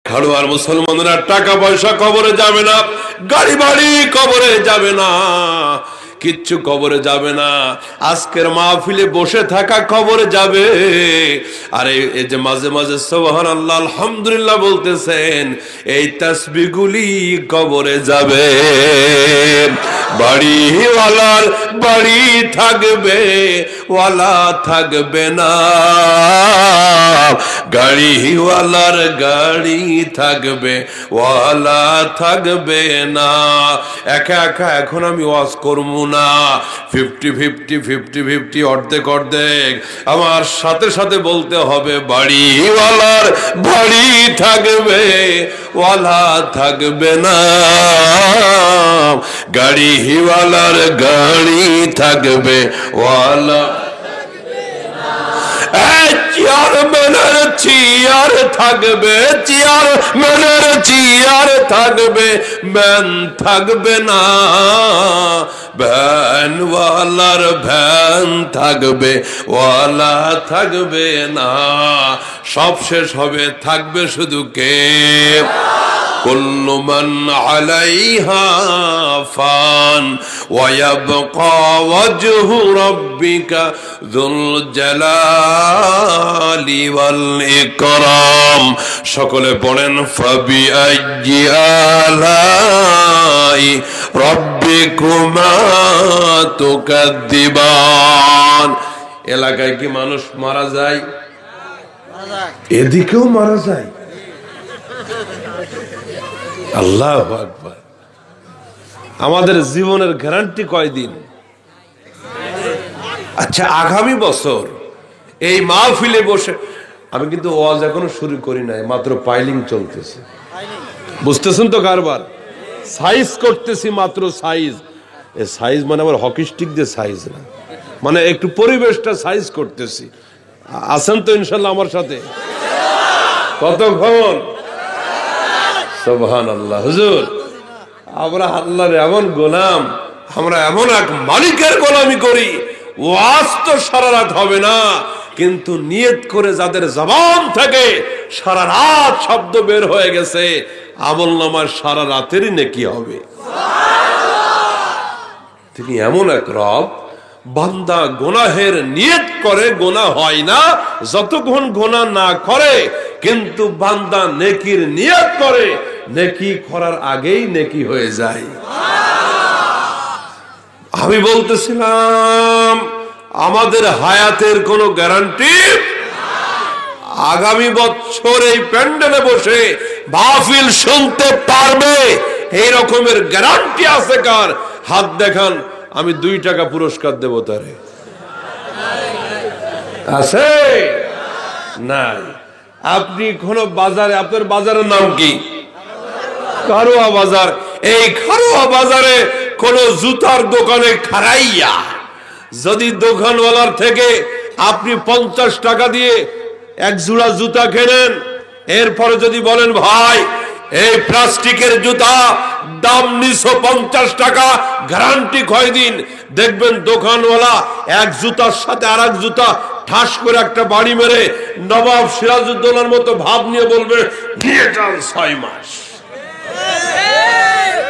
খাড়ুয়ার মুসলমানরা টাকা পয়সা কবরে যাবে না, গাড়ি বাড়ি কবরে যাবে না, কিচ্ছু কবরে যাবে না। আজকের মাহফিলে বসে থাকা কবরে যাবে। আরে এই যে মাঝে মাঝে সুবহানাল্লাহ আলহামদুলিল্লাহ বলতেছেন, এই তাসবিহগুলি কবরে যাবে। বাড়িওয়ালার বাড়ি থাকবে, ওয়ালা থাকবে না। গাড়িওয়ালার গাড়ি থাকবে, ওয়ালা থাকবে না। একা একা এখন আমি ওয়াজ করবো না, 50-50 অর্ধেক অর্ধেক। আমার সাথে সাথে বলতে হবে, বাড়িওয়ালার বাড়ি থাকবে, ওয়ালা থাকবে না। গাড়িওয়ালার গাড়ি থাকবে, ওয়ালা চেয়ারম্যানের চেয়ার থাকবে, চেয়ারম্যানের চেয়ার থাকবে, ভ্যান থাকবে না। ভ্যানওয়ালার ভ্যান থাকবে, ওয়ালা থাকবে না। সব শেষ হবে, থাকবে শুধু কে? কুল্লু মান আলাইহা ফান ওয়া ইয়াবকা ওয়াজহু রাব্বিকা যুল জালালি ওয়াল ইকরাম। সকলে পড়েন, ফাবিআইয়ি আলাই রাব্বিকুমা তুকাদ্দিবান। এলাকায় কি মানুষ মারা যায়? এদিকেও মারা যায়। আল্লাহু আকবার। আমাদের জীবনের গ্যারান্টি কয়দিন? আচ্ছা, আগামী বছর এই মাহফিলে বসে, আমি কিন্তু ওয়াজ এখনো শুরু করি নাই, মাত্র পাইলিং চলতেছে, বুঝতেছেন তো? কারবার সাইজ করতেছি, মাত্র সাইজ। এই সাইজ মানে আমার হকি স্টিক দিয়ে সাইজ না, মানে একটু পরিবেশটা সাইজ করতেছি। আছেন তো ইনশাল্লাহ আমার সাথে? কতক্ষণ? সুবহানাল্লাহ। হুজুর, আমরা আল্লাহর এমন গোলাম, আমরা এমন এক মালিকের গোলামি করি, ওয়াজ তো সারা রাত হবে না, কিন্তু নিয়ত করে যাদের জবান থেকে সারা রাত শব্দ বের হয়ে গেছে, আমলনামার সারা রাতেরই নেকি হবে। তিনি এমন এক রব, বান্দা গুনাহের নিয়ত করে গুনাহ হয় না যতক্ষণ গুনাহ না করে, কিন্তু বান্দা নেকির নিয়ত করে, নেকি করার আগেই নেকি হয়ে যায়। আমি বলতেছিলাম, আমাদের হায়াতের কোনো গ্যারান্টি? আগামী বছর এই প্যান্ডেলে বসে মাহফিল শুনতে পারবে এই রকমের গ্যারান্টি আছে কার? হাত দেখান, আমি 2 টাকা পুরস্কার দেব তারে। আছে? নাই। আপনি কোন বাজারে, আপনার বাজারের নাম কি? খারোয়া বাজার। এই খারোয়া বাজারে কোন জুতার দোকানে খারাইয়া যদি দোকানওয়ালার থেকে আপনি 50 টাকা দিয়ে এক জোড়া জুতা কেনেন, এরপরে যদি বলেন, ভাই এই প্লাস্টিকের জুতা দাম নিছো 50 টাকা, গ্যারান্টি কয়দিন, দেখবেন দোকানওয়ালা এক জুতার সাথে আর এক জুতা ঠাস করে একটা বাড়ি মেরে নবাব সিরাজউদ্দৌলার মতো ভাব নিয়ে বলবে, নিয়ে যান 6 মাস।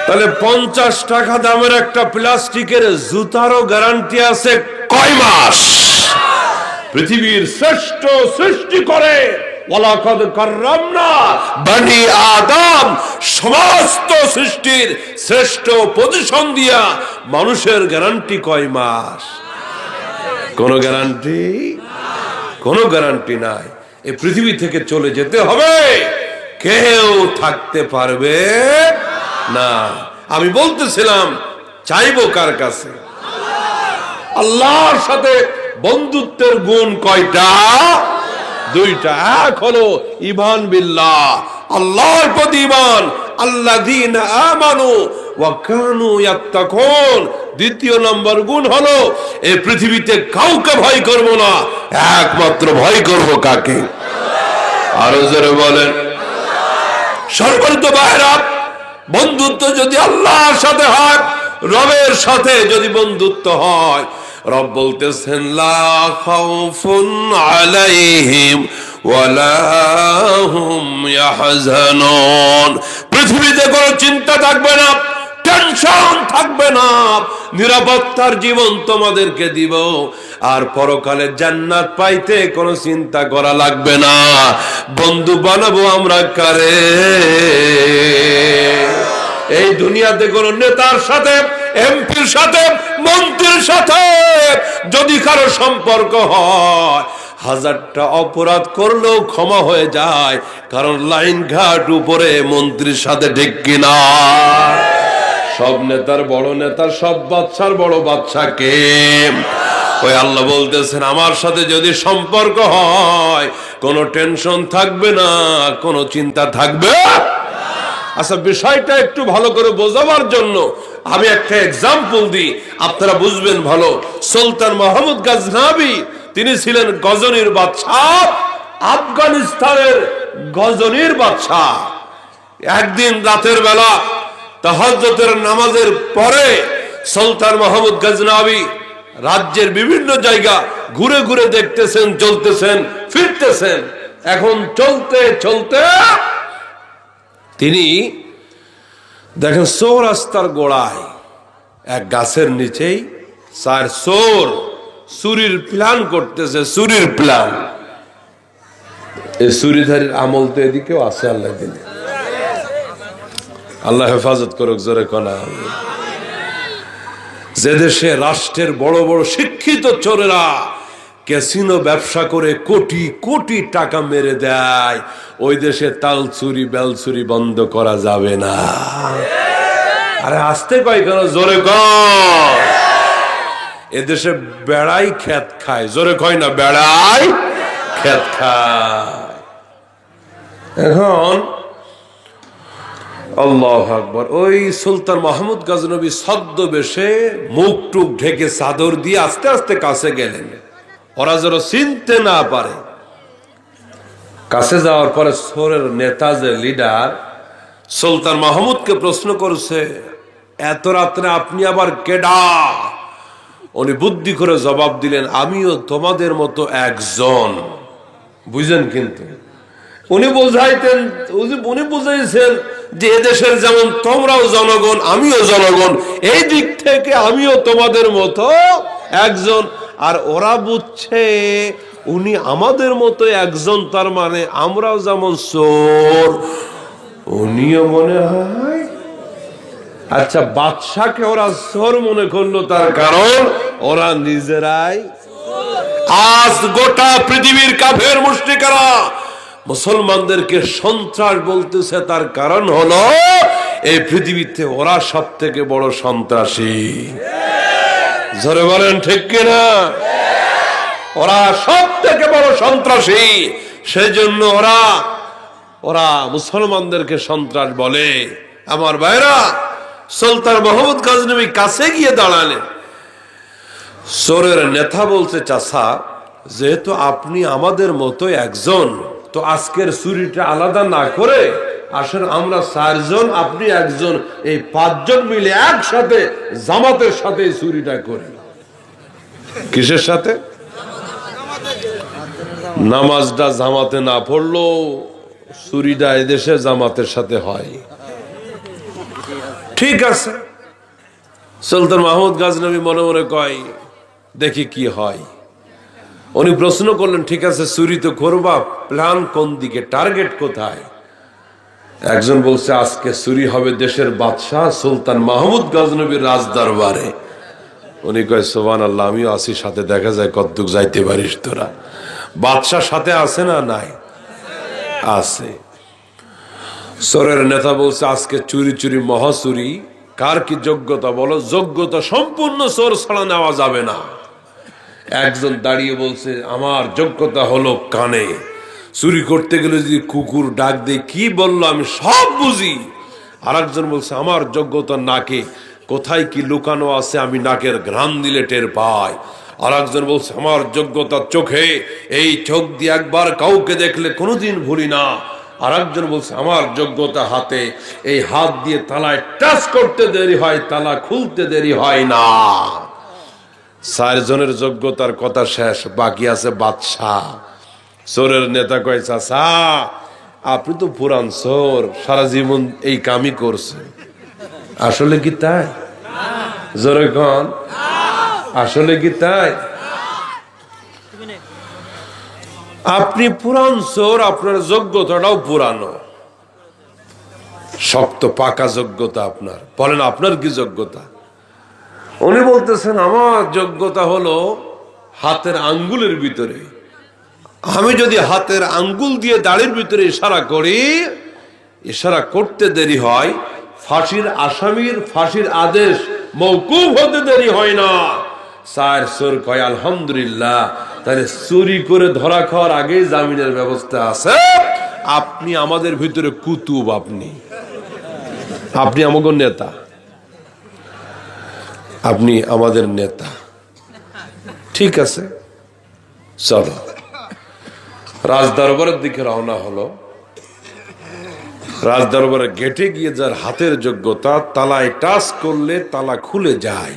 তাহলে 50 টাকা দামের একটা প্লাস্টিকের জুতারও গ্যারান্টি আছে কয় মাস? পৃথিবীর শ্রেষ্ঠ সৃষ্টি করে ওয়ালাকাদ কাররামনা বনি আদম, সমস্ত সৃষ্টির শ্রেষ্ঠ পজিশন দিয়া মানুষের গ্যারান্টি কয় মাস? কোন গ্যারান্টি? কোন গ্যারান্টি নাই। এই পৃথিবী থেকে চলে যেতে হবে, কেউ থাকতে পারবে না। আমি বলতেছিলাম, চাইবো কার কাছে? আল্লাহর সাথে বন্ধুত্বের গুণ কয়টা? 2টা। এক হলো ঈমান বিল্লাহ, আল্লাহর প্রতি ঈমান, আল্লাযীনা আমানু ওয়া কানু ইয়াত্তাকুন। 2য় নম্বর গুণ হলো, এই পৃথিবীতে কাউকে ভয় করব না, একমাত্র ভয় করব কাকে? আরো জোরে বলেন। সর্বত ভাইরা, বন্ধুত্ব যদি আল্লাহর সাথে হয়, রবের সাথে যদি বন্ধুত্ব হয়, রব বলতেছেন, লা খাউফুন আলাইহিম ওয়ালা হুম ইয়াহজানুন। পৃথিবীতে কোনো চিন্তা থাকবে না, টেনশন থাকবে না, নিরাপত্তার জীবন তোমাদেরকে দিব। আর পরকালে জান্নাত পাইতে কোনো চিন্তা করা লাগবে না। বন্ধু বানাবো আমরা কারে? এই দুনিয়াতে কোন নেতার সাথে, এমপির সাথে, মন্ত্রীর সাথে যদি কারো সম্পর্ক হয়, হাজারটা অপরাধ করলেও ক্ষমা হয়ে যায়, কারণ লাইন ঘাট উপরে মন্ত্রীর সাথে, ঠিক কিনা? সব নেতার বড় নেতা, সব বাদশার বড় বাদশা কে? ওই আল্লাহ বলতেছেন, আমার সাথে যদি সম্পর্ক হয় কোনো টেনশন থাকবে না, কোনো চিন্তা থাকবে। আচ্ছা, বিষয়টা একটু ভালো করে বোঝাবার জন্য আমি একটা এক্সাম্পল দিই, আপনারা বুঝবেন ভালো। সুলতান মাহমুদ গজনবী, তিনি ছিলেন গজনির বাদশাহ, আফগানিস্তানের গজনির বাদশাহ। একদিন রাতের বেলা তাহাজ্জুদের নামাজের পরে সুলতান মাহমুদ গজনবী রাজ্যের বিভিন্ন জায়গা ঘুরে ঘুরে দেখতেছেন, চলতেছেন, ফিরতেছেন। এখন চলতে চলতে তিনি দেখেন চৌরাস্তার গোড়ায় এক গাছের নিচেই চার চোর চুরির প্ল্যান করতেছে, চুরির প্ল্যান। এই চুরিধারীর আমল তো এদিকেও আছে, আল্লাহ দিনে। আল্লাহ হেফাজত করুক, জোরে কনা। যে দেশে রাষ্ট্রের বড় বড় শিক্ষিত চোরেরা ক্যাসিনো ব্যবসা করে কোটি কোটি টাকা মেরে দেয়, ওই দেশে তাল চুরি, বেল চুরি বন্ধ করা যাবে না। আরে আসতে কয় কেন, জোরে কয়। এদেশে বেড়াই খেত খায়, জোরে কয় না, বেড়াই খেত খায়। এখন আল্লাহু আকবার, ওই সুলতান মাহমুদ গজনবী ছদ্মবেশে মুখ টুক ঢেকে চাদর দিয়ে আস্তে আস্তে কাছে গেলেন, ওরা যেন চিনতে না পারে। কাছে যাওয়ার পরে চোরের নেতা, যে লিডার, সুলতান মাহমুদকে প্রশ্ন করছে, এত রাত্রে আপনি আবার কেডা? উনি বুদ্ধি করে জবাব দিলেন, আমিও তোমাদের মতো একজন। বুঝলেন? কিন্তু উনি বুঝাইতেন, উনি বুঝাইছেন যে এদেশের যেমন তোমরাও জনগণ, আমিও জনগণ, এই দিক থেকে আমিও তোমাদের মতো একজন। আর ওরা বুঝছে উনি আমাদের মতো একজন, তার মানে আমরাও যেমন চোর, উনিও মনে হয়। আচ্ছা, বাদশাকে ওরা চোর মনে করলো, তার কারণ ওরা নিজেরাই। আজ গোটা পৃথিবীর কাফের মুশরিকরা মুসলমানদেরকে সন্ত্রাস বলতেছে, তার কারণ হলো এই পৃথিবীতে ওরা সব থেকে বড় সন্ত্রাসী। জোরে বলেন ঠিক কিনা? ওরা সব থেকে বড় সন্ত্রাসী, সেজন্য ওরা মুসলমানদেরকে সন্ত্রাস বলে। আমার ভাইরা, সুলতান মাহমুদ গজনবী কাছে গিয়ে দাঁড়ালেন। চোরের নেতা বলছে, চাচা, যেহেতু আপনি আমাদের মতো একজন, তো আজকের চুরিটা আলাদা না করে আসেন আমরা চারজন, আপনি একজন, এই পাঁচজন মিলে একসাথে জামাতের সাথে চুরিটা করি। কিসের সাথে? নামাজটা জামাতে না পড়লেও চুরিটা এদেশে জামাতের সাথে হয়। ঠিক আছে। সুলতান মাহমুদ গজনবী মনে মনে কয়, দেখি কি হয়। উনি প্রশ্ন করলেন, ঠিক আছে, চুরি তো করবা, প্ল্যান কোন দিকে, টার্গেট কোথায়? একজন বলছে, আজকে চুরি হবে দেশের বাদশাহ সুলতান মাহমুদ গজনবীর রাজদরবারে। উনি কয়, সুবহানাল্লাহ, আমিও আছি সাথে, দেখা যায় কতটুক যাইতে পারিস তোরা। বাদশাহ সাথে আছে না নাই? আছে। চোরের নেতা বলছে, আজকে চুরি চুরি মহাচুরি, কার কি যোগ্যতা বলো? যোগ্যতা সম্পূর্ণ চোর ছাড়া নেওয়া যাবে না। একজন দাঁড়িয়ে বলছে, আমার যোগ্যতা হলো কানে, চুরি করতে গেলে যদি কুকুর ডাক দেয়, কি বললো আমি সব বুঝি। আর একজন বলছে, আমার যোগ্যতা নাকে, কোথায় কি লুকানো আছে আমি নাকের ঘ্রাণ দিলে টের পাই। আর একজন বলছে, আমার যোগ্যতা চোখে, এই চোখ দিয়ে একবার কাউকে দেখলে কোনোদিন ভুলি না। আর একজন বলছে, আমার যোগ্যতা হাতে, এই হাত দিয়ে তালায় টাচ করতে দেরি হয়, তালা খুলতে দেরি হয় না। চারজনের যোগ্যতার কথা শেষ, বাকি আছে বাদশাহ। চোরের নেতা কয়, চাচা আপনি তো পুরান চোর, সারা জীবন এই কামই করছেন। আসলে কি তাই? জোরে কন, আসলে কি তাই? আপনি পুরান চোর, আপনার যোগ্যতাটাও পুরানো, শক্ত পাকা যোগ্যতা আপনার। বলেন আপনার কি যোগ্যতা? উনি বলতেছেন আমার যোগ্যতা হলো হাতের আঙ্গুলের ভিতরে। আমি যদি হাতের আঙ্গুল দিয়ে দাড়ির ভিতরে ইশারা করি, ইশারা করতে দেরি হয়, ফাঁসির আসামির ফাঁসির আদেশ মওকুফ হতে দেরি হয় না। স্যার চোর কয় আলহামদুলিল্লাহ, তাহলে চুরি করে ধরা খাওয়ার আগেই জামিনের ব্যবস্থা আছে। আপনি আমাদের ভিতরে কুতুব, আপনি আমাদের নেতা, আপনি আমাদের নেতা। ঠিক আছে, চলো। রাজদরবারের দিকে রওনা হলো। রাজদরবারের গেটে গিয়ে যার হাতের যোগ্যতা, তালায় টাচ করলে তালা খুলে যায়।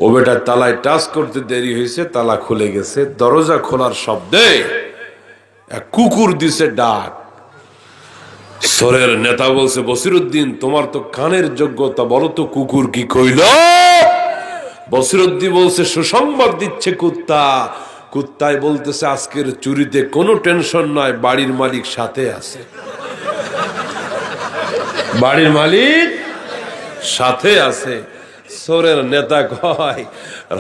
ও বেটা তালায় টাচ করতে দেরি হয়েছে, তালা খুলে গেছে। দরজা খোলার শব্দে এক কুকুর দিছে ডাক। চোরের নেতা বলছে, বসিরউদ্দিন তোমার তো কানের যোগ্যতা, বলো তো কুকুর কি কইল? বসিরউদ্দিন বলছে, সুসংবাদ দিচ্ছে কুত্তা। কুত্তায় বলতেছে, আজকের চুরিতে কোনো টেনশন নয়, বাড়ির মালিক সাথে আছে। বাড়ির মালিক সাথে আছে। চোরের নেতা কয়,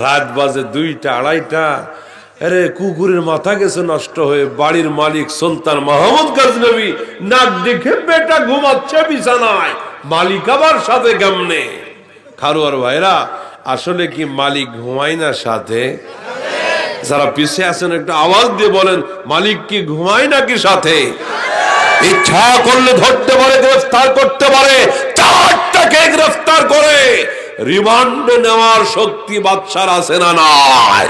রাত বাজে 2টা 2:30, আরে কুকুরের মাথা গেছে নষ্ট হয়ে। বাড়ির মালিক সুলতান মাহমুদ গজনবী নাক দেখে বেটা ঘুমাচ্ছে বিছানায়, মালিক আবার সাথে কেমনে? খারুয়ার ভাইরা, আসলে কি মালিক ঘুমায় না সাথে? যারা পিছিয়ে আছেন একটু আওয়াজ দিয়ে বলেন, মালিক কি ঘুমায় নাকি সাথে? ইচ্ছা করলে ধরতে পারে, গ্রেফতার করতে পারে, 4টাকে গ্রেফতার করে রিমান্ডে নেওয়ার শক্তি বাদশার আছে না নাই?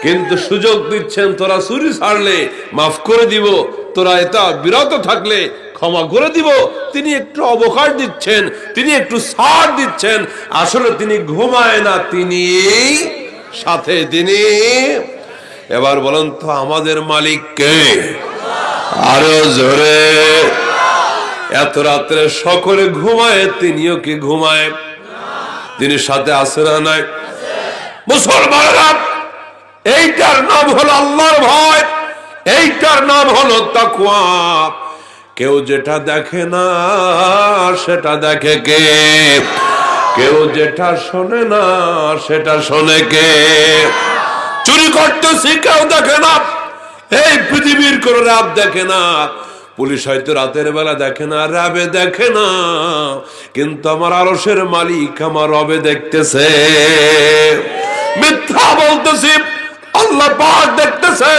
কিন্তু সুযোগ দিচ্ছেন, তোরা চুরি ছাড়লে মাফ করে দিব, তোরা এটা বিরত থাকলে ক্ষমা করে দিব। তিনি একটু অবকাশ দিচ্ছেন, তিনি একটু ছাড় দিচ্ছেন। আসলে তিনি ঘুমায় না, তিনি সাথে। তিনি এবার বলেন তো আমাদের মালিক কে? আরো জোরে। এত রাত্রে সকলে ঘুমায়, তিনিও কি ঘুমায়? তিনি সাথে আছে না নাই? মুসলমানরা, এইটার নাম হলো আল্লাহর ভয়, এইটার নাম হলো তাকওয়া। কেউ যেটা দেখে না সেটা দেখে কে? কেউ যেটা শোনে না সেটা শোনে কে? চুরি করতেছি কেউ দেখে না, এই পৃথিবীর কোন রাত দেখে না। পুলিশ হয়তো রাতের বেলা দেখে না, রাবে দেখে না, কিন্তু আমার আরশের মালিক আমার রবে দেখতেছে। মিথ্যা বলতেছি, আল্লাহ পাক দেখতেছে।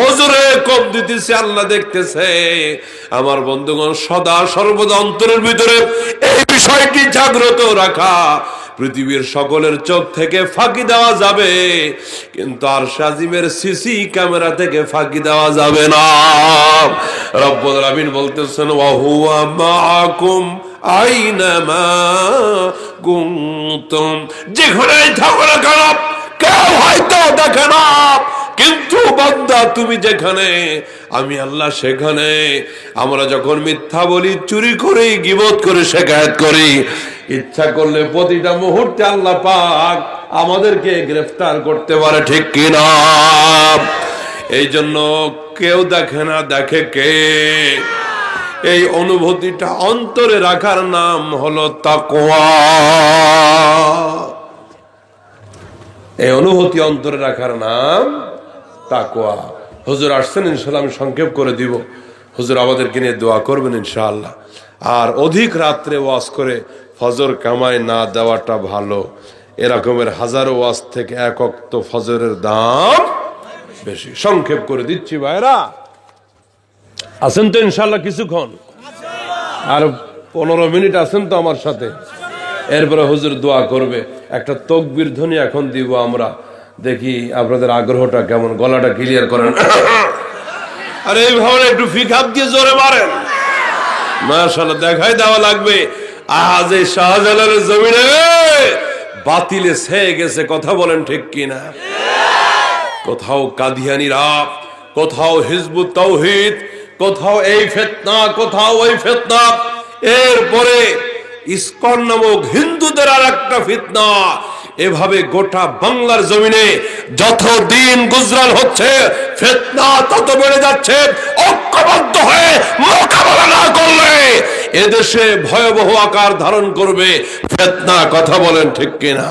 ওজরে কম দিতেছে, আল্লাহ দেখতেছে। আমার বন্ধুগণ, সদা সর্বদা অন্তরের ভিতরে এই বিষয়টি জাগ্রত রাখা। পৃথিবীর সকলের চোখ থেকে ফাঁকি দেওয়া যাবে, কিন্তু আরশে আজিমের সিসি ক্যামেরা থেকে ফাঁকি দেওয়া যাবে না। রব্বুল আলামিন বলতেছেন, ওয়া হুয়া মাআকুম আইনামা কুনতুম। যেখানেই থাকো না কেন, কেউ হয়তো দেখে না, কিন্তু বান্দা তুমি যেখানে, আমি আল্লাহ সেখানে। আমরা যখন মিথ্যা বলি, চুরি করি, গীবত করে, শিকায়াত করি, ইচ্ছা করলে প্রতিটা মুহূর্তে আল্লাহ পাক আমাদেরকে গ্রেফতার করতে পারে, ঠিক কিনা? এই জন্য কেউ দেখে না, দেখে কে? এই অনুভূতিটা অন্তরে রাখার নাম হলো তাকওয়া। এই অনুভূতি অন্তরে রাখার নাম তাকওয়া। হুজুর আসছেন, ইনশাআল্লাহ আমি সংক্ষেপ করে দিব। হুজুর আমাদেরকে নিয়ে দোয়া করবেন ইনশাআল্লাহ। আর অধিক রাত্রে ওয়াজ করে ফজর কামায় না দেওয়াটা ভালো। এরকমের হাজারো ওয়াজ থেকে এক ওয়াক্ত ফজরের দাম বেশি। সংক্ষেপ করে দিচ্ছি ভাইরা, আছেন তো ইনশাআল্লাহ কিছুক্ষণ? আর 15 মিনিট আছেন তো আমার সাথে? এরপরে হুজুর দোয়া করবে। একটা তাকবীর ধ্বনি এখন দিব আমরা, দেখি আপনাদের আগ্রহটা কেমন। গলাটা ক্লিয়ার করেন। আর এইভাবে একটু ফিকাপ দিয়ে জোরে মারেন, মাশাআল্লাহ, দেখাই দেওয়া লাগবে। আজ এই শাহজালালের জমিনে বাতিলে ছেয়ে গেছে, কথা বলেন ঠিক কিনা? কোথাও কাদিয়ানিরা, কোথাও হিজবুত তাওহীদ, কোথাও এই ফিতনা, কোথাও ওই ফিতনা। এরপরে ইসকন নামক হিন্দুদের আর একটা ফিতনা। এভাবে গোটা বাংলার জমিনে যত দিন গুজরান হচ্ছে ফিতনা তত বেড়ে যাচ্ছে। ঐক্যবদ্ধ হয়ে মোকাবেলা না করলে এদেশে ভয়াবহ আকার ধারণ করবে ফিতনা। কথা বলেন ঠিক কিনা?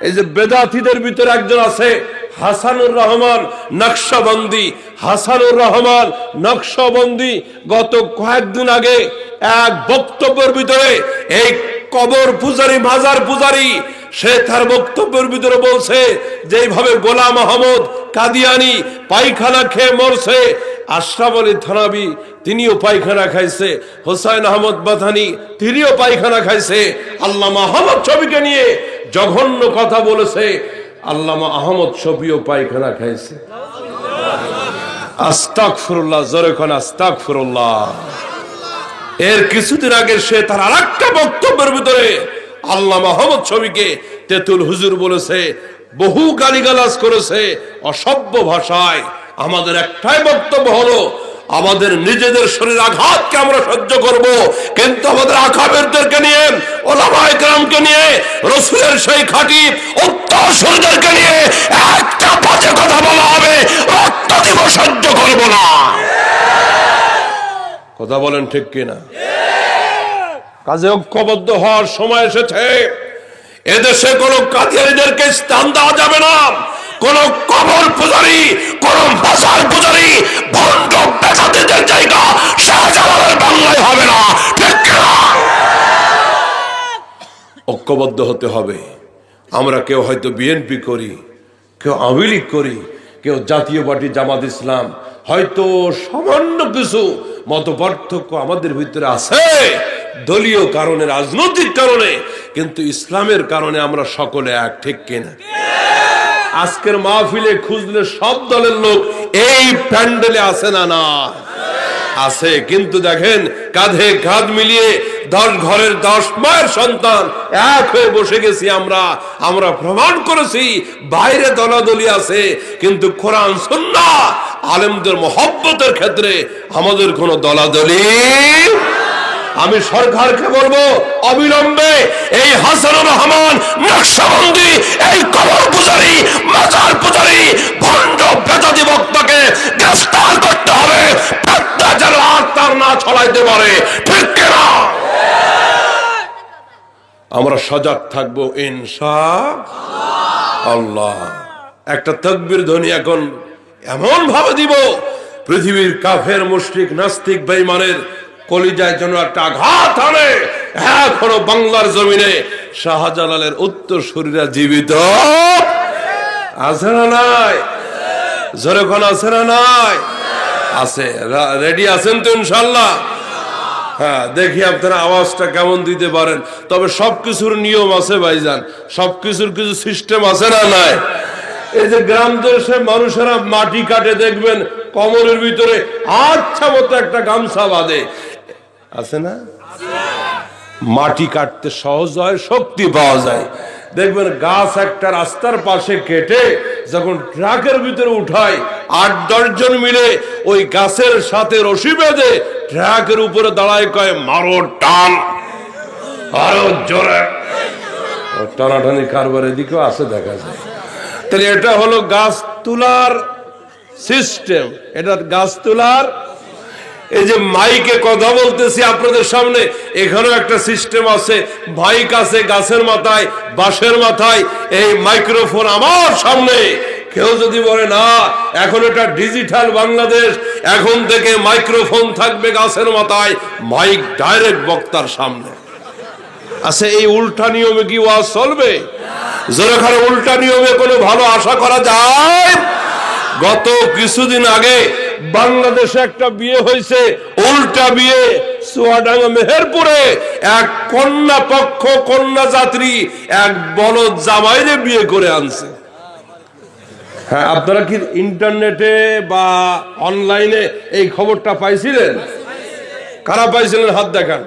এই যে বেদাতীদের ভিতরে একজন আছে হাসানুর রহমান নকশবন্দি। হাসানুর রহমান নকশবন্দি গত কয়েকদিন আগে এক বক্তব্যের ভিতরে এই কবর পূজারী, মাজার পূজারী, সে তার বক্তব্যের ভিতরে বলছে যে এইভাবে গোলাম আহমদ কাদিয়ানি পায়খানা খেয়ে মরছে, আশরাফ আলী থানভী তিনিও পায়খানা খাইছে, হোসাইন আহমদ বাথানি তিনিও পায়খানা খাইছে। আল্লামা আহমদ শফীকে নিয়ে জঘন্য কথা বলেছে, আল্লামা আহমদ শফীও পায়খানা খাইছে। আস্তাগফিরুল্লাহ, জোরে কোন আস্তাগফিরুল্লাহ। এর কিছুদিন আগে সে তার আরেকটা বক্তব্যের ভিতরে আল্লামা আহমদ শফীকে তেতুল হুজুর বলেছে, বহু গালিগালাজ করেছে অসভ্য ভাষায়। আমাদের একটাই বক্তব্য হলো, আমাদের নিজেদের শরীর আঘাতকে আমরা সহ্য করব, কিন্তু আমাদের আকাবেরদেরকে নিয়ে, ওলামায়ে কেরামকে নিয়ে, রাসূলের সেই খাঁটি উত্তরসূরিদেরকে নিয়ে একটা বাজে কথা বলা হবে, রক্ত দিব, সহ্য করব না। কথা বলেন ঠিক কিনা? কাজে ঐক্যবদ্ধ হওয়ার সময় এসেছে। এদেশে কোন কাদিয়ানীদেরকে স্থান দেওয়া যাবে না। কোন কবর পূজারী, কোন মাজার পূজারী, ভণ্ড বেদাতীদের জায়গা শাহজালালের বাংলায় হবে না। ঠিক কিনা? ঐক্যবদ্ধ হতে হবে। আমরা কেউ হয়তো বিএনপি করি, কেউ আওয়ামী লীগ করি, কেউ জাতীয় পার্টি জামাত ইসলাম, হয়তো সামান্য কিছু মত পার্থক্য আমাদের ভিতরে আছে দলীয় কারণে, রাজনৈতিক কারণে, কিন্তু ইসলামের কারণে আমরা সকলে এক। ঠিক কিনা? আজকের মাহফিলে খুঁজলে সব দলের লোক এই প্যান্ডেলে আছে না? না আছে। কিন্তু দেখেন কাঁধে কাঁধ মিলিয়ে 10 ঘরের 10 মায়ের সন্তান এক হয়ে বসে গেছি আমরা। আমরা প্রমাণ করেছি বাইরে দলাদলি আছে, কিন্তু কোরআন সুন্নাহ আলেমদের মহব্বতের ক্ষেত্রে আমাদের কোনো দলাদলি। আমি সরকারকে বলবো অবিলম্বে এই হাসানুর রহমান নকশবন্দি, এই কবর পূজারী, মাজার পূজারী, ভণ্ড বেদাতি বক্তাকে গ্রেফতার করতে হবে, যেন আর তার না ছড়াইতে পারে। ঠিক কিনা? আমরা সজাগ থাকবো ইনশাআল্লাহ। একটা তাকবীর ধ্বনি এখন এমন ভাবে দিব, পৃথিবীর কাফের, মুশরিক, নাস্তিক, বেঈমানের কলিজায় যেন একটা আঘাত আনে। এখনো বাংলার জমিনে শাহজালালের উত্তরসূরিরা জীবিত আছে না নাই? জোরে কোন আছে না নাই? আছে। রেডি আছেন তো ইনশাআল্লাহ? হ্যাঁ, দেখি আপনারা আওয়াজটা কেমন দিতে পারেন। তবে সবকিছুর নিয়ম আছে ভাইজান, সবকিছুর কিছু সিস্টেম আছে না নাই? এই যে গ্রাম দেশে মানুষেরা মাটি কাটে, দেখবেন কমরের ভিতরে আচ্ছা মতো একটা গামছা বাঁধে, আছে না? মাটি কাটতে সহজ হয়, শক্তি পাওয়া যায়। দেখবেন গাছ একটা রাস্তার পাশে কেটে যখন ট্রাকের ভিতরে উঠায়, 8-10 জন মিলে ওই গাছের সাথে রশি বেঁধে ট্রাকের উপরে দাঁড়ায়, কয় মারো, টান, আরো জোরে। টানাটানি কারবার এদিকেও আছে, দেখা যায়। তাহলে এটা হলো গাছ তোলার সিস্টেম, এটা গাছ তোলার। এই যে মাইকে কথা বলতেছি আপনাদের সামনে, এখানেও একটা সিস্টেম আছে, মাইক আছে গাছের মাথায়, বাঁশের মাথায়, এই মাইক্রোফোন আমার সামনে। কেউ যদি বলে না এখন এটা ডিজিটাল বাংলাদেশ, এখন থেকে মাইক্রোফোন থাকবে গাছের মাথায়, মাইক ডাইরেক্ট বক্তার সামনে আছে, এই উল্টা নিয়মে কি ওয়াজ চলবে? যেখানে উল্টা নিয়মে কোনো ভালো আশা করা যায়? গত কিছুদিন আগে বাংলাদেশে একটা বিয়ে হয়েছে, উল্টা বিয়ে। চুয়াডাঙ্গা মেহেরপুরে এক কন্যা পক্ষ, কন্যা যাত্রী এক বলদ জামাইরে বিয়ে করে আনছে। হ্যাঁ, আপনারা কি ইন্টারনেটে বা অনলাইনে এই খবরটা পাইছিলেন? কারা পাইছিলেন হাত দেখান।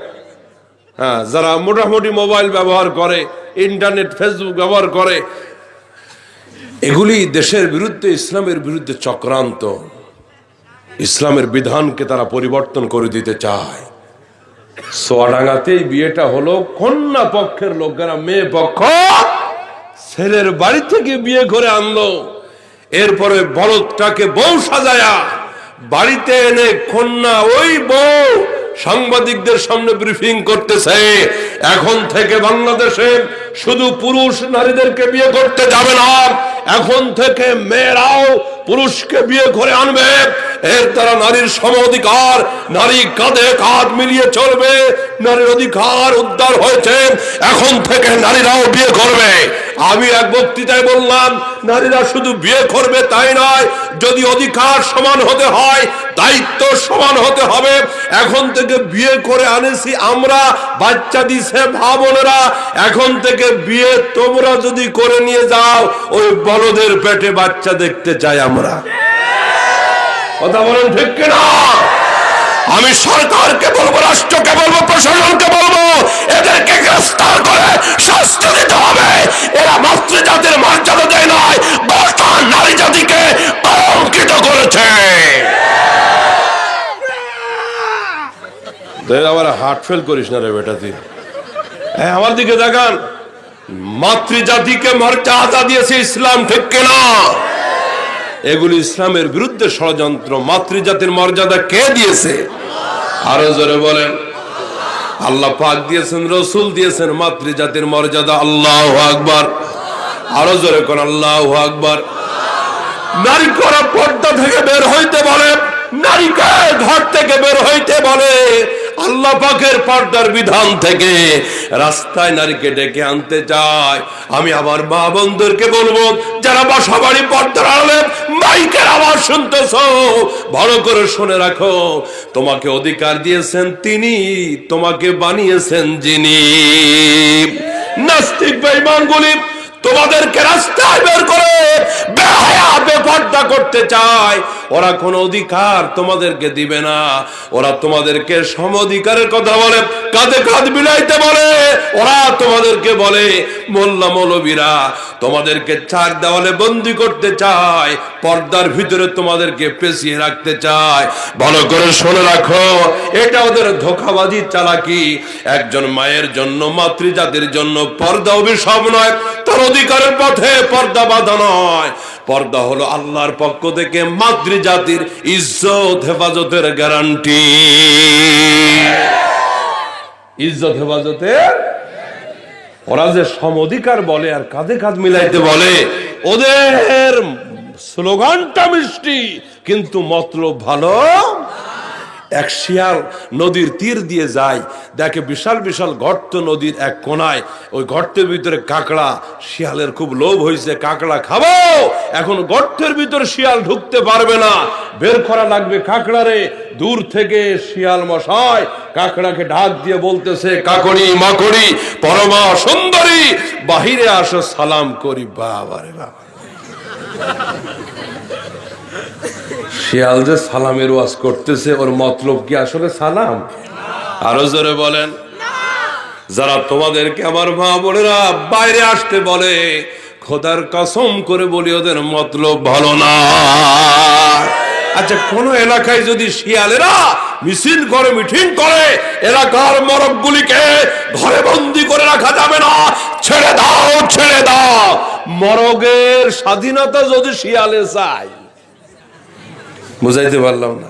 হ্যাঁ, যারা মোটামুটি মোবাইল ব্যবহার করে, ইন্টারনেট, ফেসবুক ব্যবহার করে। এগুলি দেশের বিরুদ্ধে, ইসলামের বিরুদ্ধে চক্রান্ত। ইসলামের বিধানকে তারা পরিবর্তন করে দিতে চায়। সোয়াডাঙ্গাতেই বিয়েটা হলো, কন্যা পক্ষের লোকেরা মেয়ে পক্ষ ছেলের বাড়ি থেকে বিয়ে করে আনলো, এরপরে বলদটাকে বউ সাজায়া বাড়িতে এনে কন্যা ওই বউ সাংবাদিকদের সামনে ব্রিফিং করতেছে, এখন থেকে বাংলাদেশে শুধু পুরুষ নারীদেরকে বিয়ে করতে যাবে না, এখন থেকে মেয়েরাও পুরুষকে বিয়ে করে আনবে, এর দ্বারা নারীর সম অধিকার, নারী কাঁধে কাঁধ মিলিয়ে চলবে, নারীর অধিকার উদ্ধার হয়েছে, এখন থেকে নারীরাও বিয়ে করবে। আমি এক বক্তৃতায় বললাম, নারীরা শুধু বিয়ে করবে তাই নয়, যদি অধিকার সমান হতে হয়, দায়িত্ব সমান হতে হবে। এখন থেকে বিয়ে করে আনেছি আমরা, বাচ্চা দিছে ভাই বোনেরা, এখন থেকে বিয়ে তোমরা যদি করে নিয়ে যাও, ওই বলদের পেটে বাচ্চা দেখতে চাই আমরা। কথা বলেন ঠিক কিনা? আমি সরকারকে বলবো, রাষ্ট্রকে বলবো, প্রশাসনকে বলবো, এদেরকে গ্রেফতার করে শাস্তি দিতে হবে। এরা মাতৃজাতির মর্যাদা দেয় নয়, গোটা নারী জাতিকে কলঙ্কিত করেছে। আবার হার্ট ফেল করিস না রে বেটা তুই। হ্যাঁ, আমার দিকে দেখান। মাতৃজাতিকে মর্যাদা দিয়েছে ইসলাম, ঠিক কিনা? এগুলি ইসলামের বিরুদ্ধে ষড়যন্ত্র। মাতৃজাতির মর্যাদা কে দিয়েছে? আরো জোরে বলেন। আল্লাহ পাক দিয়েছেন, রসুল দিয়েছেন মাতৃজাতির মর্যাদা। আল্লাহু আকবার। আরো জোরে কোন আল্লাহু আকবার। নারী করা পর্দা থেকে বের হইতে বলে, নারীকে ঘর থেকে বের হইতে বলে, আল্লাহ পাকের পর্দার বিধান থেকে রাস্তায় নারীকে ডেকে আনতে চায়। আমি আবার মা বোনদেরকে বলবো, যারা বাসা বাড়ি পর্দার আড়ালে মাইকের আওয়াজ শুনতেছ, ভালো করে শুনে রাখো, তোমাকে অধিকার দিয়েছেন তিনি, তোমাকে বানিয়েছেন যিনি। নাস্তিক বেঈমানগুলি তোমাদেরকে রাস্তায় বের করে বেহায়া বেপর্দা করতে চায়। ওরা কোনো অধিকার তোমাদেরকে দিবে না, ওরা তোমাদেরকে সম অধিকারের কথা বলে, কাঁধে কাঁধ মিলাইতে বলে। ওরা তোমাদেরকে বলে, মোল্লা মৌলবীরা তোমাদেরকে চার দেওয়ালে বন্দি করতে চায়, পর্দার ভিতরে তোমাদেরকে পেঁচিয়ে রাখতে চায়। ভালো করে শুনে রাখো, এটা ওদের ধোঁকাবাজি, চালাকি। একজন মায়ের জন্য, মাতৃজাতির জন্য পর্দা অভিশাপ নয়, তার অধিকারের পথে পর্দা বাধা নয়। পর্দা হলো আল্লাহর পক্ষ থেকে মাতৃজাতির ইজ্জত হেফাজতের গ্যারান্টি। ইজ্জত হেফাজতের। ওরা যে সম অধিকার বলে আর কাঁধে কাঁধ মিলাইতে বলে, ওদের স্লোগানটা মিষ্টি কিন্তু মতলব ভালো। এক শিয়াল নদীর তীর দিয়ে যায়, দেখে বিশাল বিশাল গর্ত নদীর এক কোনায়, ওই গর্তের ভিতরে কাঁকড়া। শিয়ালের খুব লোভ হয়েছে, কাঁকড়া খাবো। এখন গর্তের ভিতরে শিয়াল ঢুকতে পারবে না, বের করা লাগবে কাঁকড়ারে। দূর থেকে শিয়াল মশাই কাঁকড়াকে ডাক দিয়ে বলতেছে, কাকড়ি মাকড়ি পরমা সুন্দরী, বাহিরে আসো সালাম করি। বাবা রে বাবা, শিয়াল যে সালামের ওয়াজ করতেছে, ওর মতলব কি আসলে সালাম? আরো জোরে বলেন। যারা তোমাদেরকে আমার মা বোনেরা বাইরে আসতে বলে, খোদার কসম করে বলি ওদের মতলব ভালো না। আচ্ছা, কোন এলাকায় যদি শিয়ালেরা মিছিল করে, মিটিং করে, এলাকার মরগগুলিকে ঘরে বন্দি করে রাখা যাবে না, ছেড়ে দাও, ছেড়ে দাও। মরগের স্বাধীনতা যদি শিয়ালে চায়, বুঝাইতে পারলাম না?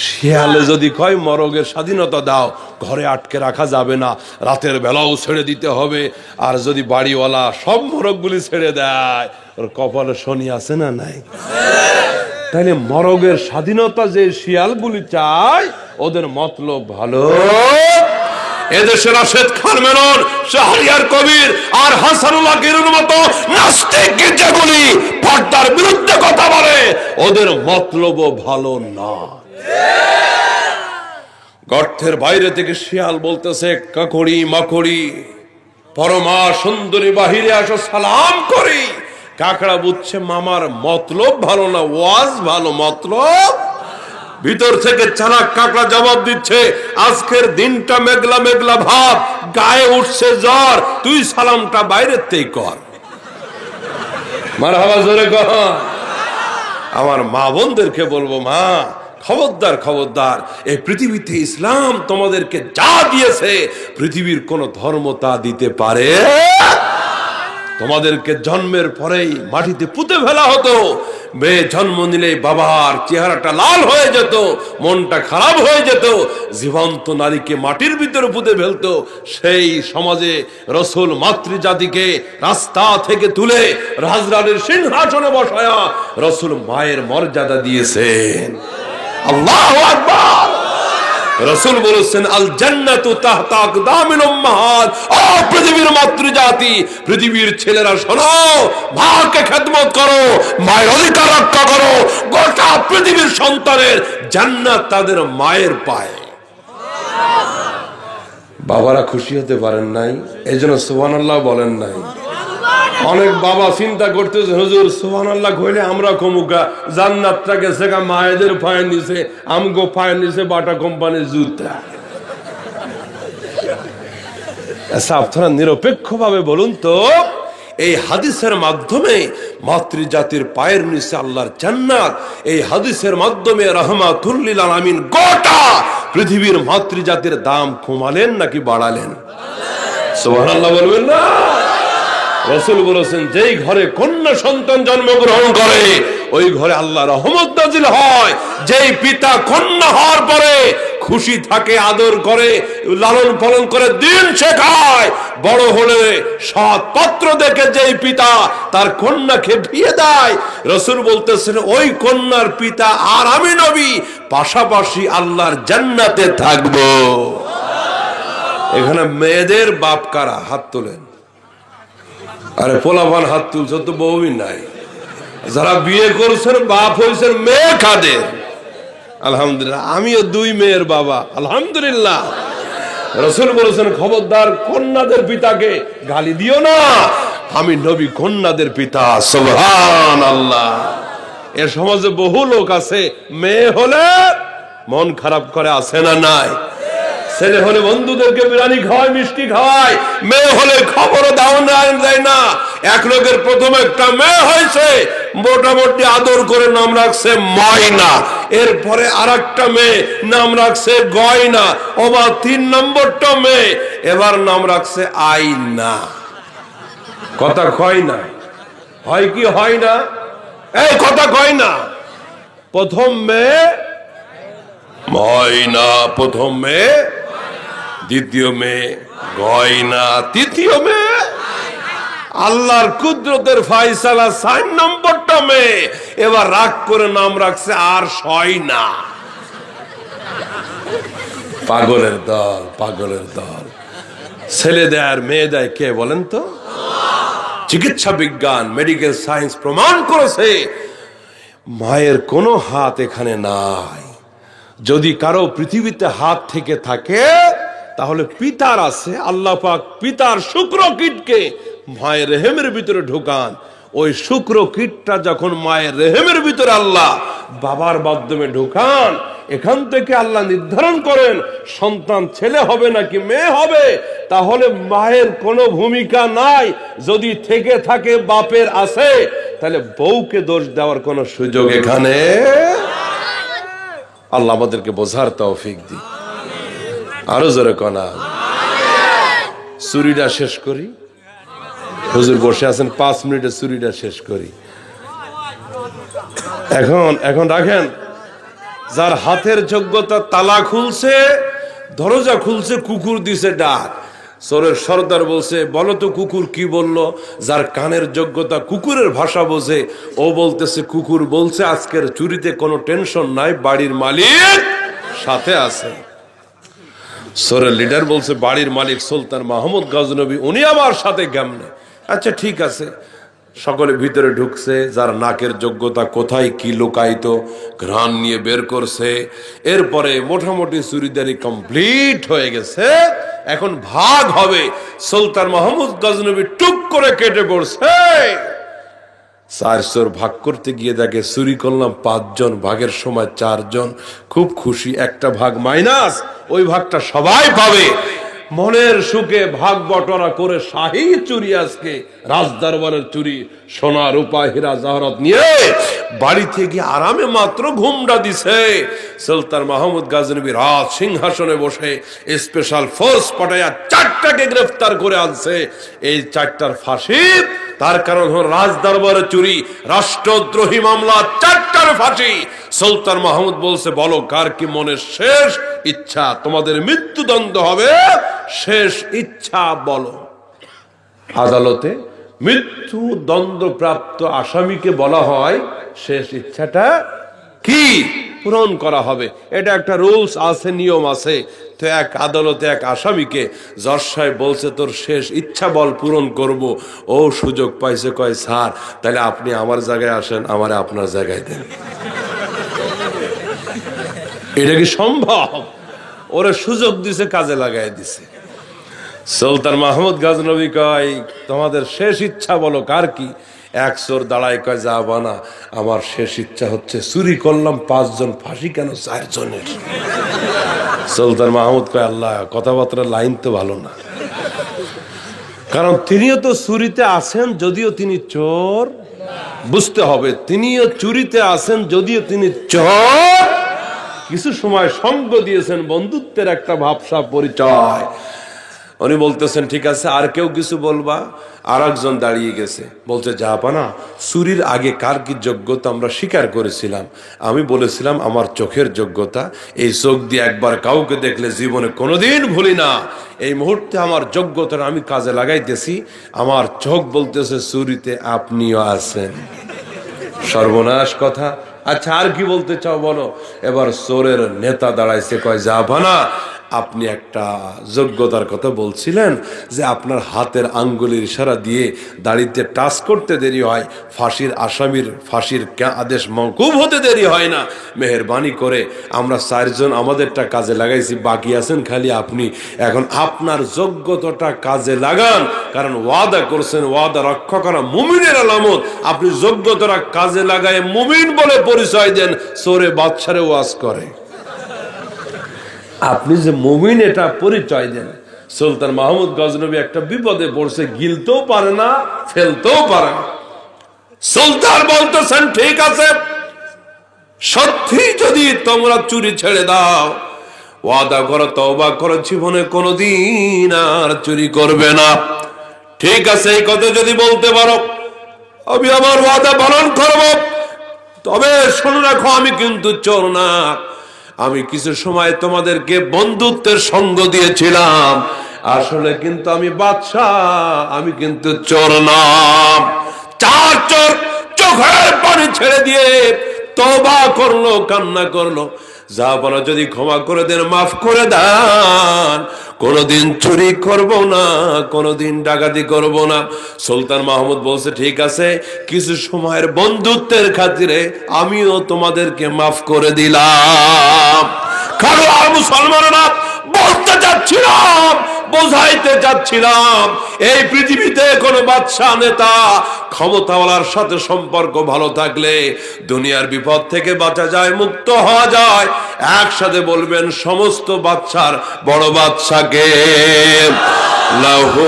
শিয়ালে যদি কয় মরগের স্বাধীনতা দাও, ঘরে আটকে রাখা যাবে না, রাতের বেলাও ছেড়ে দিতে হবে। আর যদি বাড়িওয়ালা সব মরগগুলি ছেড়ে দেয়, ওর কপালে শনি আছে না নাই? তাহলে মরগের স্বাধীনতা যে শিয়ালগুলি চায়, ওদের মতলব ভালো। এদেশের রাশেদ খান মেনন, শাহরিয়ার কবির আর হাসানুল্লাহ গিরুর মতো নাস্তিক যেগুলি পর্দার বিরুদ্ধে কথা বলে, ওদের মতলব ভালো না। গর্তের বাইরে থেকে শিয়াল বলতেছে, কাকড়ি মাকড়ি পরমা সুন্দরী, বাহিরে আসো সালাম করি। কাকড়া বুঝছে মামার মতলব ভালো না, ওয়াজ ভালো মতলব। ভিতর থেকে চালাক কাকড়া জবাব দিচ্ছে, আজকের দিনটা মেঘলা মেঘলা ভাব, গায়ে উঠছে জ্বর, তুই সালামটা বাইরের থেকে কর। মারহাবা জোরে কহ। আমার মা বোনদেরকে বলবো, মা খবরদার খবরদার, এই পৃথিবীতে ইসলাম তোমাদেরকে যা দিয়েছে পৃথিবীর কোন ধর্ম তা দিতে পারে। তোমাদেরকে জন্মের পরেই মাটিতে পুঁতে ফেলা হতো, মেয়ে জন্ম নিলে বাবার চেহারাটা লাল হয়ে যেত, মনটা খারাপ হয়ে যেত, জীবন্ত নারীকে মাটির ভিতরে পুঁতে ফেলতো। সেই সমাজে রসুল মাতৃজাতিকে রাস্তা থেকে তুলে রাজরানীর সিংহাসনে বসায়া রসুল মায়ের মর্যাদা দিয়েছেন। আল্লাহু আকবার। রসুল বলেছেন, আল জান্নাতু তাহতা আকদামিল উম্মাহাত। ও পৃথিবীর মাতৃজাতি, পৃথিবীর ছেলেরা শোনো, মাকে খেদমত করো, মায়ের অধিকার রক্ষা করো। গোটা পৃথিবীর সন্তানের জান্নাত তাদের মায়ের পায়ে। বাবারা খুশি হতে পারেন নাই, এই জন্য সুবহানাল্লাহ বলেন নাই। অনেক বাবা চিন্তা করতেছে, হুজুর সুবহানাল্লাহ কইলে আমরা কমুকা, জান্নাতটা গেছে গা মায়েদের পায়ের নিচে, আমগো পায়ের নিচে বাটা কোম্পানির জুতা। আচ্ছা, আপনারা নিরপেক্ষ ভাবে বলুন তো, এই হাদিসের মাধ্যমে মাতৃজাতির পায়ের নিচে আল্লাহর জান্নাত, এই হাদিসের মাধ্যমে রাহমাতুল লিল আলামিন গোটা পৃথিবীর মাতৃজাতির দাম কমালেন নাকি বাড়ালেন? সুবহানাল্লাহ বলবেন না? রাসূল বলেছেন, যেই ঘরে কন্যা সন্তান জন্মগ্রহণ করে ওই ঘরে আল্লাহ রহমত নাজিল হয়। যেই পিতা কন্যা হওয়ার পরে খুশি থাকে, আদর করে, লালন পালন করে, দিন শেখায়, বড় হলে সৎ পাত্র দেখে যেই পিতা তার কন্যাকে বিয়ে দেয়, রাসূল বলতেছেন ওই কন্যার পিতা আর আমি নবী পাশাপাশি আল্লাহর জান্নাতে থাকবো। এখানে মেয়েদের বাপ কারা? হাত তোলেন। আরে পোলাপান হাত তুলছে তো, বউই নাই। যারা বিয়ে করছেন বাপ হয়েছেন, মেয়ে কাদের? আলহামদুলিল্লাহ, আমিও 2 মেয়ের বাবা, আলহামদুলিল্লাহ। রাসূল বলেছেন, খবরদার কন্যাদের পিতাকে গালি দিও না, আমি নবী কন্যাদের পিতা। সুবহানাল্লাহ। এর সমাজে বহু লোক আছে, মেয়ে হলে মন খারাপ করে, আছে না নাই? ছেলে হলে বন্ধুদেরকে বিরিয়ানি খাওয়ায়, মিষ্টি খাওয়ায়, মেয়ে হলে খবরও দেয় না। এক লোকের প্রথম একটা মেয়ে হয়েছে, মোটামুটি আদর করে নাম রাখছে ময়না, এরপরে আর একটা মেয়ে নাম রাখছে গয়না, ওবার 3 নম্বরটা মেয়ে এবার নাম রাখছে আইনা। কথা কয় না? হয় কি হয় না? এই কথা কয় না? প্রথম মেয়ে ময়না, প্রথম মেয়ে, দ্বিতীয় মেয়ে গয়না, তৃতীয় মেয়ে আল্লাহর কুদরতের ফয়সালা 4 নম্বরটা মেয়ে এবার রাগ করে নাম রাখছে আর সয়না। পাগলের দল, পাগলের দল। ছেলে দেয় আর মেয়ে দেয় কে বলেন তো? চিকিৎসা বিজ্ঞান, মেডিকেল সায়েন্স প্রমাণ করেছে মায়ের কোনো হাত এখানে নাই। যদি কারো পৃথিবীতে হাত থেকে থাকে তাহলে পিতার আছে। আল্লাহ পাক পিতার শুক্র কীটকে মায়ের রেহেমের ভিতরে ঢোকান। ওই শুক্র কীটটা যখন মায়ের রেহেমের ভিতরে আল্লাহ বাবার মাধ্যমে ঢোকান, এখান থেকে আল্লাহ নির্ধারণ করেন সন্তান ছেলে হবে নাকি মেয়ে হবে। তাহলে মায়ের কোনো ভূমিকা নাই। যদি থেকে থাকে বাপের আছে, তাহলে বউকে দোষ দেওয়ার কোনো সুযোগ এখানে। আল্লাহ আমাদেরকে বোঝার তৌফিক দিন। আরো জোরে কনা। চুরিটা শেষ করি। হুজুর বসে আছেন, 5 মিনিটে চুরিটা শেষ করি। এখন রাখেন, যার হাতের যোগ্যতা তালা খুলছে, দরজা খুলছে, কুকুর দিছে ডাক। চোরের সর্দার বলছে, বলো তো কুকুর কি বললো? যার কানের যোগ্যতা কুকুরের ভাষা বোঝে, ও বলতেছে কুকুর বলছে আজকের চুরিতে কোনো টেনশন নাই, বাড়ির মালিক সাথে আছে। চোরের লিডার বলছে বাড়ির মালিক সুলতান মাহমুদ গজনবী, উনি আমার সাথে কেমনে? আচ্ছা ঠিক আছে। সকলে ভিতরে ঢুকছে, যার নাকের যোগ্যতা কোথায় কি লুকায়িত ঘ্রাণ নিয়ে বের করছে। এরপরে মোটামুটি চুরিদারি কমপ্লিট হয়ে গেছে। এখন ভাগ হবে। সুলতান মাহমুদ গজনবী টুক করে কেটে পড়ছে। 4 চোর ভাগ করতে গিয়ে দেখে চুরি করলাম 5 জন, ভাগের সময় 4 জন। খুব খুশি, একটা ভাগ মাইনাস, ওই ভাগটা সবাই পাবে। মনের সুখে ভাগ বটরা করে শাহী চুরি, আজকে রাজদরবারের চুরি, সোনা রূপা হীরা জহরত নিয়ে বাড়ি থেকে আরামে মাত্র ঘুমটা দিছে। সুলতান মাহমুদ গজনবী রাজ সিংহাসনে বসে স্পেশাল ফোর্স পাঠাইয়া 4টাকে গ্রেফতার করে আনছে। এই 4টার ফাঁসি, তার কারণ হল রাজদরবারে চুরি, রাষ্ট্রদ্রোহী মামলা, 4টার ফাঁসি। সুলতান মাহমুদ বলছে, বলো কার কি মনের শেষ ইচ্ছা? তোমাদের মৃত্যুদণ্ড হবে, শেষ ইচ্ছা বলো। আদালতে মৃত্যু দণ্ডপ্রাপ্ত আসামিকে বলা হয় শেষ ইচ্ছাটা কি পূরণ করা হবে। এটা একটা রুলস আছে, নিয়ম আছে। তো এক আদালতে এক আসামিকে জজ সাহেব বলছে, তোর শেষ ইচ্ছা বল, পূরণ করব। ও সুযোগ পাইছে, কয় স্যার তাহলে আপনি আমার জায়গায় আসেন, আমারে আপনার জায়গায় দেন। এটা কি সম্ভব? ওরা সুযোগ দিছে, কাজে লাগাই দিছে। সুলতান মাহমুদ গজনবী কয়, তোমাদের শেষ ইচ্ছা বলো কার কি? এক চোর দাঁড়ায়, কয় যাবা না, আমার শেষ ইচ্ছা হচ্ছে চুরি করলাম 5 জন, ফাঁসি কেন 4 জনের? সুলতান মাহমুদ কয়, আল্লাহ, কথাবার্তার লাইন তো ভালো না। কারণ তিনিও তো চুরিতে আছেন, যদিও তিনি চোর। বুঝতে হবে, তিনিও চুরিতে আছেন, যদিও তিনি চোর। কিছু সময় সঙ্গ দিয়েছেন, বন্ধুত্বের একটা ভাবসা পরিচয়। উনি বলতেছেন, ঠিক আছে, আর কেউ কিছু বলবা? আর একজন দাঁড়িয়ে গেছে, বলছে, জাহাপানা, চুরির আগে কার কি যোগ্যতা আমরা স্বীকার করেছিলাম। আমি বলেছিলাম আমার চোখের যোগ্যতা, এই চোখ দিয়ে একবার কাউকে দেখলে জীবনে কোনোদিন ভুলি না। এই মুহূর্তে আমার যোগ্যতা আমি কাজে লাগাইতেছি। আমার চোখ বলতেছে চুরিতে আপনিও আছেন। সর্বনাশ কথা। আচ্ছা, আর কি বলতে চাও বলো? এবার চোরের নেতা দাঁড়াইছে, কয় জাহাপানা, আপনি একটা যোগ্যতার কথা বলছিলেন যে আপনার হাতের আঙ্গুলের ইশারা দিয়ে দাড়িতে টাচ করতে দেরি হয়, ফাঁসির আসামির ফাঁসির আদেশ মওকুফ হতে দেরি হয় না। মেহেরবানি করে আমরা 4 জন আমাদেরটা কাজে লাগাইছি, বাকি আছেন খালি আপনি। এখন আপনার যোগ্যতাটা কাজে লাগান, কারণ ওয়াদা করছেন, ওয়াদা রক্ষা করা মুমিনের আলামত। আপনি যোগ্যতাটা কাজে লাগায় মুমিন বলে পরিচয় দেন, চোরে বাদশারে ওয়াজ করে। আপনি যে মুমিন এটা পরিচয় দেন। সুলতান মাহমুদ গজনবী একটা বিপদে পড়ছে, গিলতেও পারে না, ফেলতেও পারে না। সুলতান বলতেছেন, ঠিক আছে, সত্যি যদি তোমরা চুরি ছেড়ে দাও, ওয়াদা করো, তওবা করো, জীবনে কোনোদিন আর চুরি করবে না। ঠিক আছে, এই কথা যদি বলতে পারো, আমি আমার ওয়াদা পালন করব। তবে শুনে রাখো, আমি কিন্তু চোর না। আমি কিছু সময় তোমাদেরকে বন্ধুত্বের সঙ্গ দিয়েছিলাম, আসলে কিন্তু আমি বাদশা, আমি কিন্তু চোর না। 4 চোর চোখের পানি ছেড়ে দিয়ে তওবা করলো, কান্না করলো, জাহাপানা যদি ক্ষমা করে দেন, মাফ করে দেন, কোনদিন চুরি করব না, কোনদিন ডাকাতি করব না। সুলতান মাহমুদ বলছে, ঠিক আছে, কিছু সময়ের বন্ধুত্বের খাতিরে আমিও তোমাদেরকে মাফ করে দিলাম। কারণ আর মুসলমানেরা বলতে চাচ্ছিলাম, বোঝাইতে চাচ্ছিলাম, এই পৃথিবীতে কোনো বাদশা নেতা ক্ষমতাওয়ালার সাথে সম্পর্ক ভালো থাকলে দুনিয়ার বিপদ থেকে বাঁচা যায়, মুক্ত হওয়া যায়। একসাথে বলবেন, সমস্ত বাদশার বড় বাদশাকে। লাহু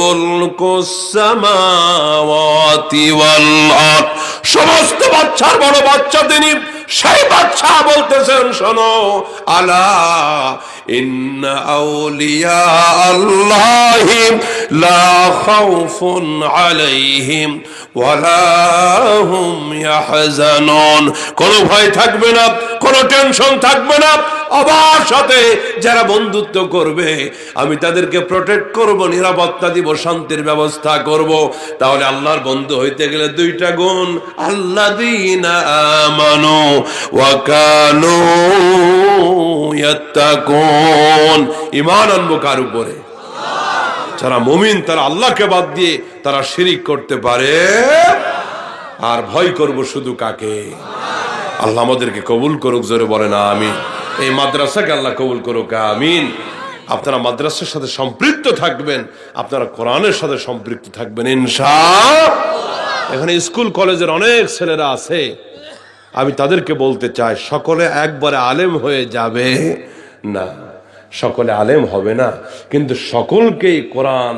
মুলকুস সামাওয়াতি ওয়াল আরদ, সমস্ত বাদশার বড় বাদশা তিনি। সেই বাদশা বলতেছেন, শোনো, আলা ইন্না আউলিয়া আল্লাহি লা খাউফুন আলাইহিম ওয়ালা হুম ইয়াহজানুন। কোনো ভয় থাকবে না, কোনো টেনশন থাকবে না। আমার সাথে যারা বন্ধুত্ব করবে, আমি তাদেরকে প্রোটেক্ট করব, নিরাপত্তা দিব, শান্তির ব্যবস্থা করব। তাহলে আল্লাহর বন্ধু হইতে গেলে 2টা গুণ, আল্লাযীনা আমানু ওয়া কানু ইয়াত্তাকুন। ঈমান আনবো কার উপরে? যারা মুমিন, তারা আল্লাহকে বাদ দিয়ে তারা শিরিক করতে পারে। আর ভয় করব শুধু কাকে? আল্লাহ আমাদেরকে কবুল করুক, জোরে বলেন আমিন। এই মাদ্রাসাকে আল্লাহ কবুল করুক, আমিন। আপনারা মাদ্রাসার সাথে সম্পৃক্ত থাকবেন, আপনারা কোরআনের সাথে সম্পৃক্ত থাকবেন ইনশাআল্লাহ। এখানে স্কুল কলেজের অনেক ছেলেরা আছে, আমি তাদেরকে বলতে চাই, সকলে একবারে আলেম হয়ে যাবে না। সকলে আলেম হবে না, কিন্তু সকলকেই কোরআন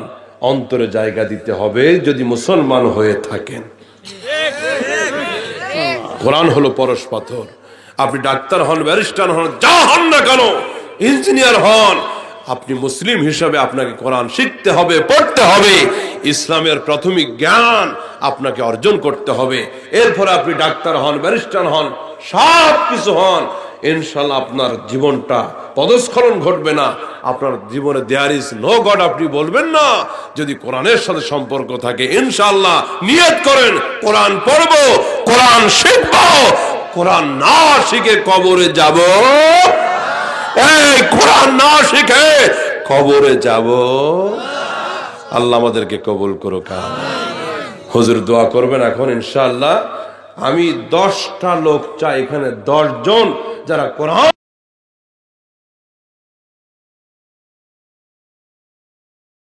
অন্তরে জায়গা দিতে হবে যদি মুসলমান হয়ে থাকেন। কোরআন হলো পরশ পাথর। আপনি ডাক্তার হন, ব্যারিস্টার হন, যা হন না কেন, ইঞ্জিনিয়ার হন, আপনি মুসলিম হিসাবে আপনাকে কোরআন শিখতে হবে, পড়তে হবে, ইসলামের প্রাথমিক জ্ঞান আপনাকে অর্জন করতে হবে। এরপরে আপনি ডাক্তার হন, ব্যারিস্টার হন, সব কিছু হন, ইনশাআল্লাহ আপনার জীবনটা পদস্খলন ঘটবে না। আপনার জীবনে দেয়ার ইজ নো গড আপনি বলবেন না, যদি কোরআনের সাথে সম্পর্ক থাকে। ইনশাআল্লাহ নিয়ত করেন, কোরআন পড়বো, কোরআন শিখবো, কোরআন না শিখে কবরে যাব, এই কোরআন না শিখে কবরে যাব। আল্লাহ আমাদেরকে কবুল করুক। হুজুর দোয়া করবেন এখন ইনশাআল্লাহ। আমি 10টা লোক চাই এখানে, 10 জন যারা কোরআন